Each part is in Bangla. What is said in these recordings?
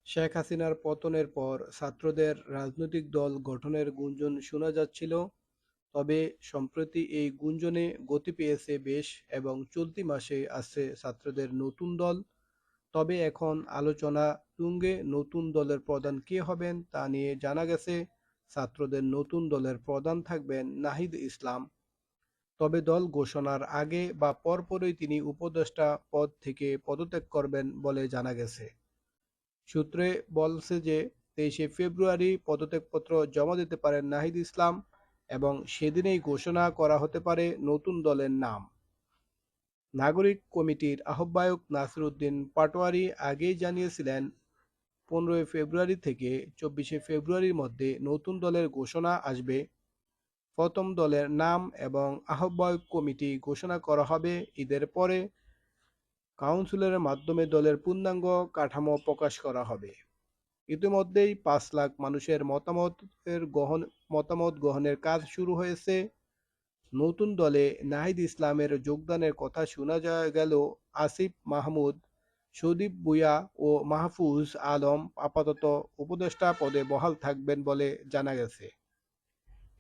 শেখ হাসিনার পতনের পর ছাত্রদের রাজনৈতিক দল গঠনের গুঞ্জন শোনা যাচ্ছিল, তবে সম্প্রতি এই গুঞ্জনে গতি পেয়েছে বেশ এবং চলতি মাসে আসছে ছাত্রদের নতুন দল। তবে এখন আলোচনা তুঙ্গে নতুন দলের প্রধান কে হবেন তা নিয়ে জানা গেছে ছাত্রদের নতুন দলের প্রধান থাকবেন নাহিদ ইসলাম। তবে দল ঘোষণার আগে বা পরপরই তিনি উপদেষ্টা পদ থেকে পদত্যাগ করবেন বলে জানা গেছে। সূত্রে বলছে যে 23শে ফেব্রুয়ারি পদত্যাগপত্র জমা দিতে পারেন নাহিদ ইসলাম এবং সেদিনেই ঘোষণা করা হতে পারে নতুন দলের নাম। নাগরিক কমিটির আহ্বায়ক নাসির উদ্দিন পাটোয়ারি আগেই জানিয়েছিলেন 15 ফেব্রুয়ারি থেকে 24শে ফেব্রুয়ারির মধ্যে নতুন দলের ঘোষণা আসবে। প্রথম দলের নাম এবং আহ্বায়ক কমিটি ঘোষণা করা হবে ঈদের পরে। কাউন্সিলের মাধ্যমে দলের পূর্ণাঙ্গ কাঠামো প্রকাশ করা হবে। ইতিমধ্যেই 5 লাখ মানুষের মতামত গ্রহণের কাজ শুরু হয়েছে। নতুন দলে নাহিদ ইসলামের যোগদানের কথা শোনা গেল। আসিফ মাহমুদ, সজীব ভুঁইয়া ও মাহফুজ আলম আপাতত উপদেষ্টা পদে বহাল থাকবেন বলে জানা গেছে।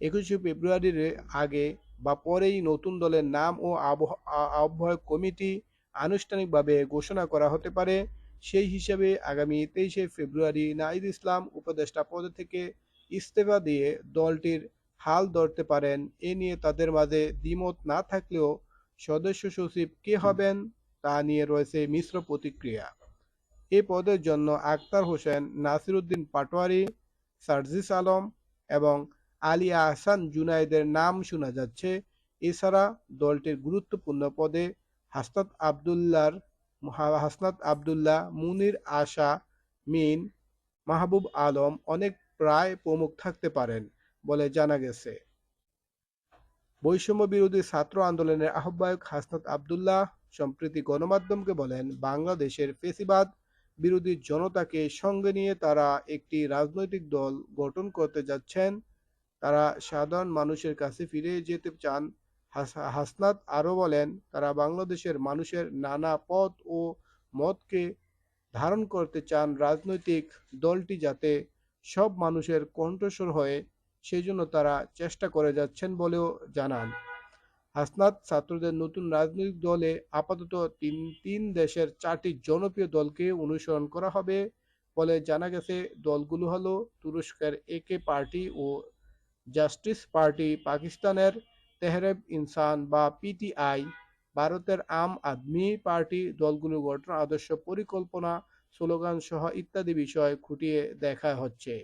21শে ফেব্রুয়ারির আগে বা পরেই নতুন দলের নাম ও আহ্বায়ক কমিটি আনুষ্ঠানিকভাবে ঘোষণা করা হতে পারে। সেই হিসেবে আগামী 23শে ফেব্রুয়ারি নাহিদ ইসলাম উপদেষ্টা পদ থেকে ইস্তফা দিয়ে দলটির হাল ধরতে পারেন। এ নিয়ে তাদের মাঝে দ্বিমত না থাকলেও সদস্য সচিব কে হবেন তা নিয়ে রয়েছে মিশ্র প্রতিক্রিয়া। এ পদের জন্য আখতার হোসেন, নাসির উদ্দিন পাটোয়ারি, সার্জিস আলম এবং আলী আহসান জুনায়েদের নাম শোনা যাচ্ছে। এছাড়া দলটির গুরুত্বপূর্ণ পদে হাসনাত আবদুল্লাহ, মুনির আশা, মিন, মাহবুব আলম অনেক প্রায় প্রমুখ থাকতে পারেন বলে জানা গেছে। বৈষম্য বিরোধী ছাত্র আন্দোলনের আহ্বায়ক হাসনাত আবদুল্লাহ সম্প্রতি গণমাধ্যমকে বলেন, বাংলাদেশের ফ্যাসিবাদ বিরোধী জনতাকে সঙ্গে নিয়ে তারা একটি রাজনৈতিক দল গঠন করতে যাচ্ছেন। তারা সাধারণ মানুষের কাছে ফিরে যেতে চান। হাসনাত আরও বলেন, তারা বাংলাদেশের মানুষের নানা পথ ও মতকে ধারণ করতে চান। রাজনৈতিক দলটি যাতে সব মানুষের কণ্ঠস্বর হয় সেজন্য তারা চেষ্টা করে যাচ্ছেন বলেও জানান। হাসনাত ছাত্রদের নতুন রাজনৈতিক দলে আপাতত তিন দেশের 4টি জনপ্রিয় দলকে অনুসরণ করা হবে বলে জানা গেছে। দলগুলো হলো তুরস্কের একে পার্টি ও জাস্টিস পার্টি, পাকিস্তানের তেহরিক ইনসান বা পিটিআই, ভারতের আম আদমি পার্টি। দলগুলোর গঠন, আদর্শ, পরিকল্পনা, স্লোগান সহ ইত্যাদি বিষয় খুঁটিয়ে দেখা হচ্ছে।